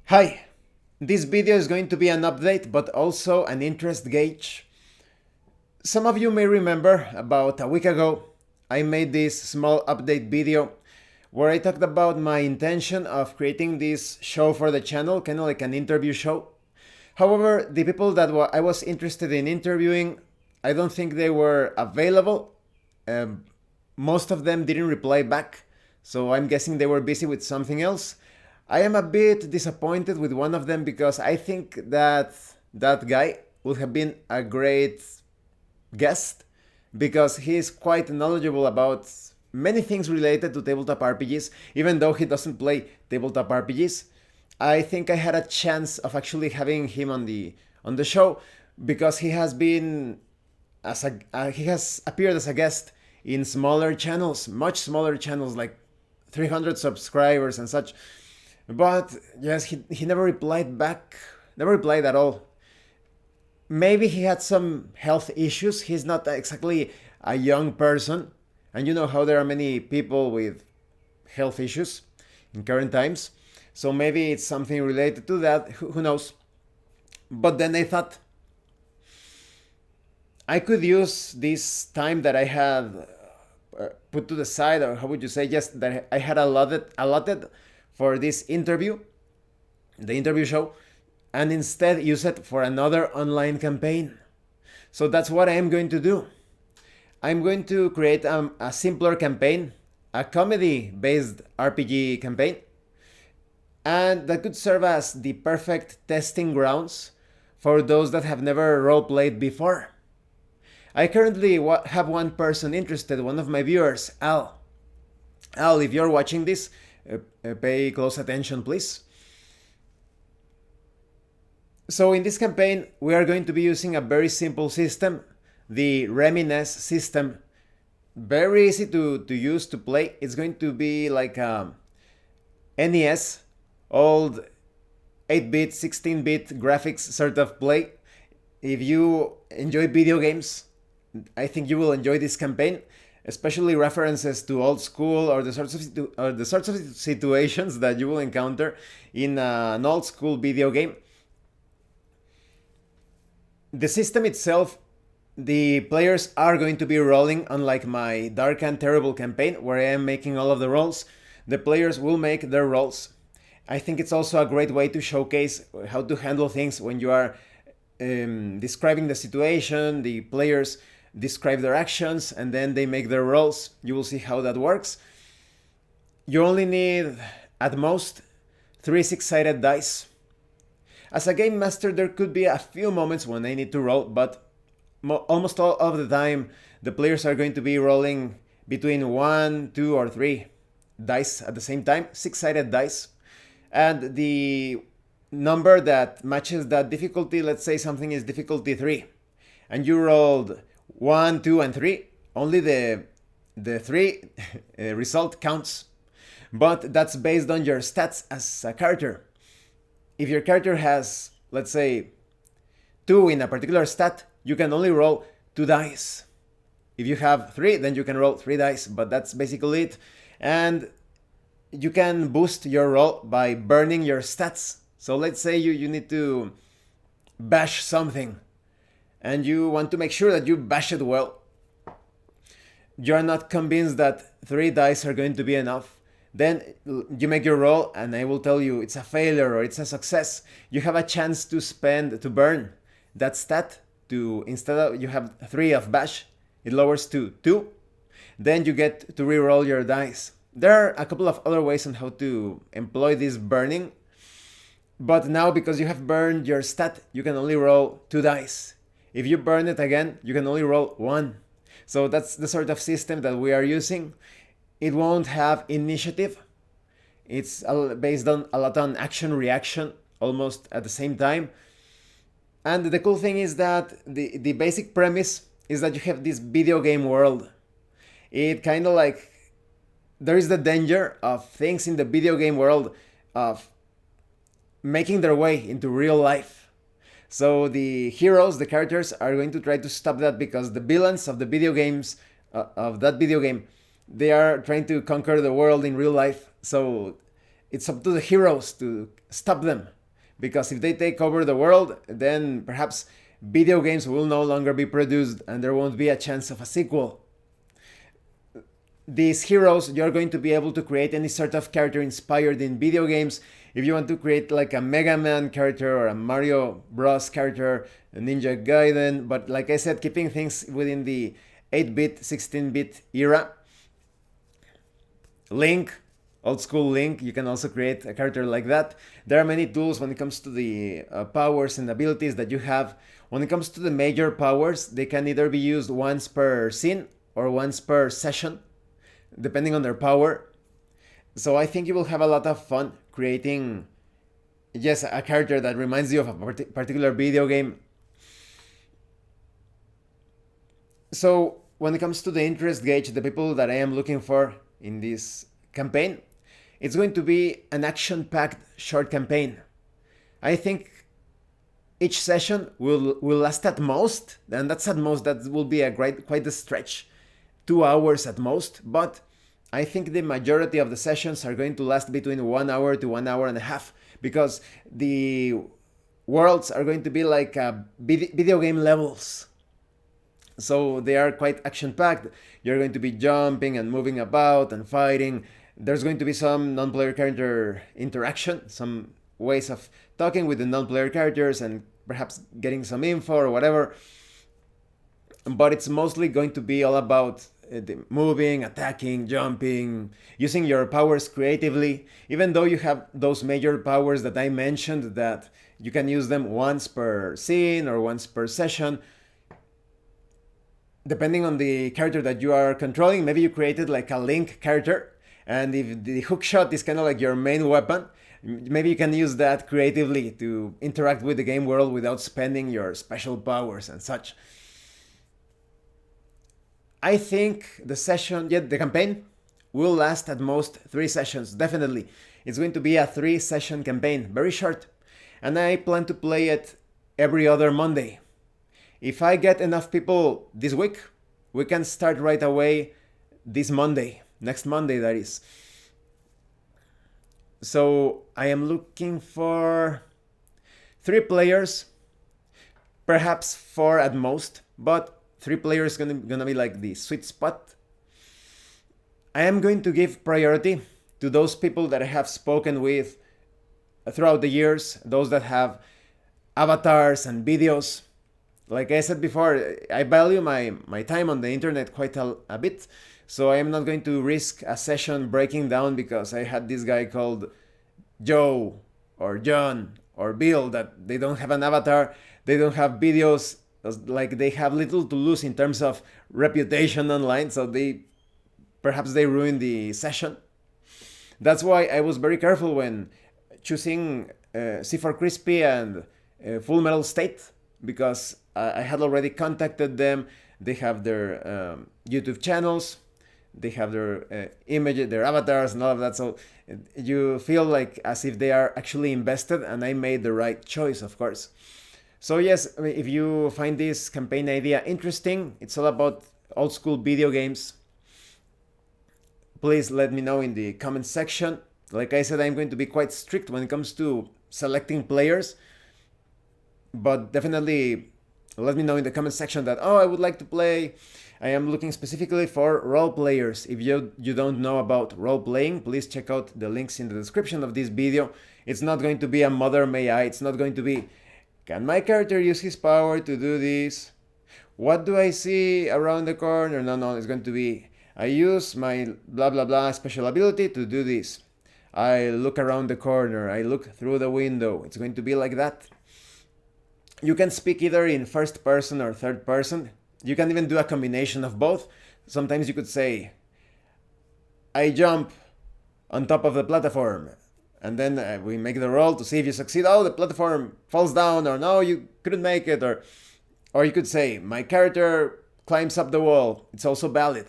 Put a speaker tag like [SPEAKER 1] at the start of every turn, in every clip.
[SPEAKER 1] Hi, this video is going to be an update but also an interest gauge. Some of you may remember about a week ago I made this small update video where I talked about my intention of creating this show for the channel, kind of like an interview show. However, the people that I was interested in interviewing, I don't think they were available. Um, Most of them didn't reply back, so I'm guessing they were busy with something else. I am a bit disappointed with one of them because I think that that guy would have been a great guest because he is quite knowledgeable about many things related to tabletop RPGs, even though he doesn't play tabletop RPGs. I think I had a chance of actually having him on the show because he has been he has appeared as a guest in smaller channels, much smaller channels like 300 subscribers and such. But yes, he never replied back, never replied at all. Maybe he had some health issues. He's not exactly a young person. And you know how there are many people with health issues in current times. So maybe it's something related to that. Who knows? But then I thought I could use this time that I had put to the side, or how would you say, just that I had allotted for this interview, the interview show, and instead use it for another online campaign. So that's what I am going to do. I'm going to create a simpler campaign, a comedy based RPG campaign, and that could serve as the perfect testing grounds for those that have never roleplayed before. I currently have one person interested, one of my viewers, Al. Al, if you're watching this, pay close attention, please. So in this campaign, we are going to be using a very simple system, the NES system. Very easy to use, to play. It's going to be like a NES, old 8-bit, 16-bit graphics sort of play. If you enjoy video games, I think you will enjoy this campaign, especially references to old school or the sorts of situations that you will encounter in an old school video game. The system itself, the players are going to be rolling, unlike my Dark and Terrible campaign where I am making all of the rolls. The players will make their rolls. I think it's also a great way to showcase how to handle things when you are describing the situation. The players describe their actions and then they make their rolls. You will see how that works. You only need at most 3 6-sided dice. As a game master, there could be a few moments when I need to roll, but almost all of the time the players are going to be rolling between 1, 2, or 3 dice at the same time, 6-sided dice. And the number that matches that difficulty, let's say something is difficulty 3, and you rolled 1, 2, and 3, only the 3 result counts. But that's based on your stats as a character. If your character has, let's say, 2 in a particular stat, you can only roll 2 dice. If you have 3, then you can roll 3 dice, but that's basically it. And you can boost your roll by burning your stats. So let's say you need to bash something and you want to make sure that you bash it well. You're not convinced that 3 dice are going to be enough. Then you make your roll and I will tell you it's a failure or it's a success. You have a chance to burn that stat to, instead of you have 3 of bash, it lowers to 2. Then you get to re-roll your dice. There are a couple of other ways on how to employ this burning. But now, because you have burned your stat, you can only roll 2 dice. If you burn it again, you can only roll 1. So that's the sort of system that we are using. It won't have initiative. It's based on a lot on action reaction, almost at the same time. And the cool thing is that the basic premise is that you have this video game world. It kind of like, there is the danger of things in the video game world of making their way into real life. So the heroes, the characters, are going to try to stop that because the villains of the video games, of that video game, they are trying to conquer the world in real life. So it's up to the heroes to stop them. Because if they take over the world, then perhaps video games will no longer be produced and there won't be a chance of a sequel. These heroes, you're going to be able to create any sort of character inspired in video games. If you want to create like a Mega Man character or a Mario Bros character, a Ninja Gaiden, but like I said, keeping things within the 8-bit, 16-bit era. Link, old school Link, you can also create a character like that. There are many tools when it comes to the powers and abilities that you have. When it comes to the major powers, they can either be used once per scene or once per session, depending on their power. So I think you will have a lot of fun creating, yes, a character that reminds you of a particular video game. So when it comes to the interest gauge, the people that I am looking for in this campaign, it's going to be an action-packed short campaign. I think each session will last at most, and that's at most, that will be quite a stretch, 2 hours at most, but I think the majority of the sessions are going to last between 1 hour to 1 hour and a half, because the worlds are going to be like video game levels. So they are quite action-packed. You're going to be jumping and moving about and fighting. There's going to be some non-player character interaction, some ways of talking with the non-player characters and perhaps getting some info or whatever. But it's mostly going to be all about moving, attacking, jumping, using your powers creatively. Even though you have those major powers that I mentioned, that you can use them once per scene or once per session, depending on the character that you are controlling. Maybe you created like a Link character, and if the hook shot is kind of like your main weapon, maybe you can use that creatively to interact with the game world without spending your special powers and such. I think the campaign will last at most 3 sessions, definitely. It's going to be a 3-session campaign, very short. And I plan to play it every other Monday. If I get enough people this week, we can start right away this Monday, next Monday that is. So I am looking for 3 players, perhaps 4 at most, but 3 players gonna be like the sweet spot. I am going to give priority to those people that I have spoken with throughout the years, those that have avatars and videos. Like I said before, I value my time on the internet quite a bit, so I am not going to risk a session breaking down because I had this guy called Joe or John or Bill that they don't have an avatar, they don't have videos, like they have little to lose in terms of reputation online, so perhaps they ruin the session. That's why I was very careful when choosing C4 Crispy and Full Metal State, because I had already contacted them. They have their YouTube channels, they have their image, their avatars and all of that, so you feel like as if they are actually invested, and I made the right choice, of course. So yes, if you find this campaign idea interesting, it's all about old school video games, please let me know in the comment section. Like I said, I'm going to be quite strict when it comes to selecting players, but definitely let me know in the comment section that, oh, I would like to play. I am looking specifically for role players. If you don't know about role playing, please check out the links in the description of this video. It's not going to be a Mother May I. It's not going to be, can my character use his power to do this? What do I see around the corner? No, it's going to be, I use my blah blah blah special ability to do this. I look around the corner, I look through the window. It's going to be like that. You can speak either in first person or third person. You can even do a combination of both. Sometimes you could say, I jump on top of the platform, and then we make the roll to see if you succeed. Oh, the platform falls down, or no, you couldn't make it. Or you could say, my character climbs up the wall. It's also valid.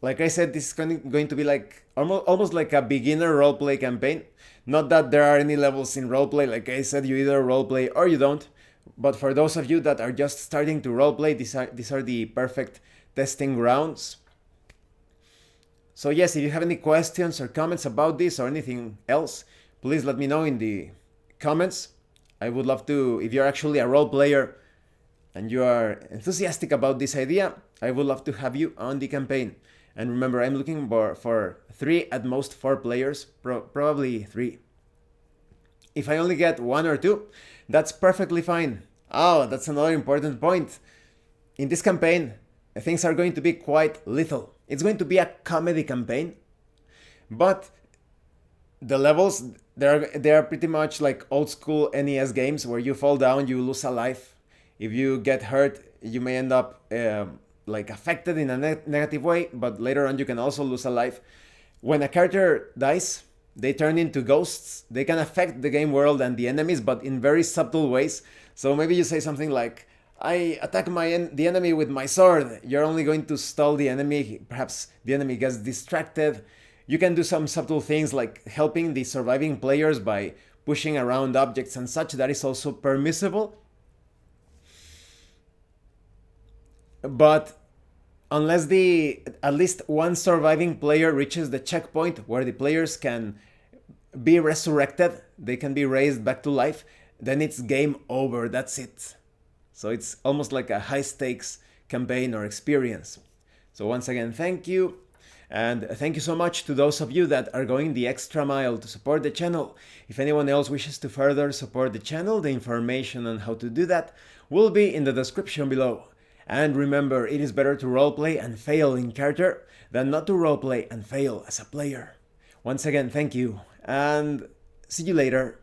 [SPEAKER 1] Like I said, this is going to be like almost like a beginner roleplay campaign. Not that there are any levels in roleplay. Like I said, you either roleplay or you don't. But for those of you that are just starting to roleplay, these are the perfect testing grounds. So yes, if you have any questions or comments about this or anything else, please let me know in the comments. I would love to, if you're actually a role player and you are enthusiastic about this idea, I would love to have you on the campaign. And remember, I'm looking for 3, at most 4 players, probably 3. If I only get 1 or 2, that's perfectly fine. Oh, that's another important point. In this campaign, things are going to be quite lethal. It's going to be a comedy campaign, but the levels, they are pretty much like old school NES games where you fall down, you lose a life. If you get hurt, you may end up like affected in a negative way, but later on you can also lose a life. When a character dies, they turn into ghosts. They can affect the game world and the enemies, but in very subtle ways. So maybe you say something like, I attack the enemy with my sword. You're only going to stall the enemy. Perhaps the enemy gets distracted. You can do some subtle things like helping the surviving players by pushing around objects and such. That is also permissible. But unless at least one surviving player reaches the checkpoint where the players can be resurrected, they can be raised back to life, then it's game over. That's it. So it's almost like a high stakes campaign or experience. So once again, thank you. And thank you so much to those of you that are going the extra mile to support the channel. If anyone else wishes to further support the channel, the information on how to do that will be in the description below. And remember, it is better to roleplay and fail in character than not to roleplay and fail as a player. Once again, thank you, and see you later.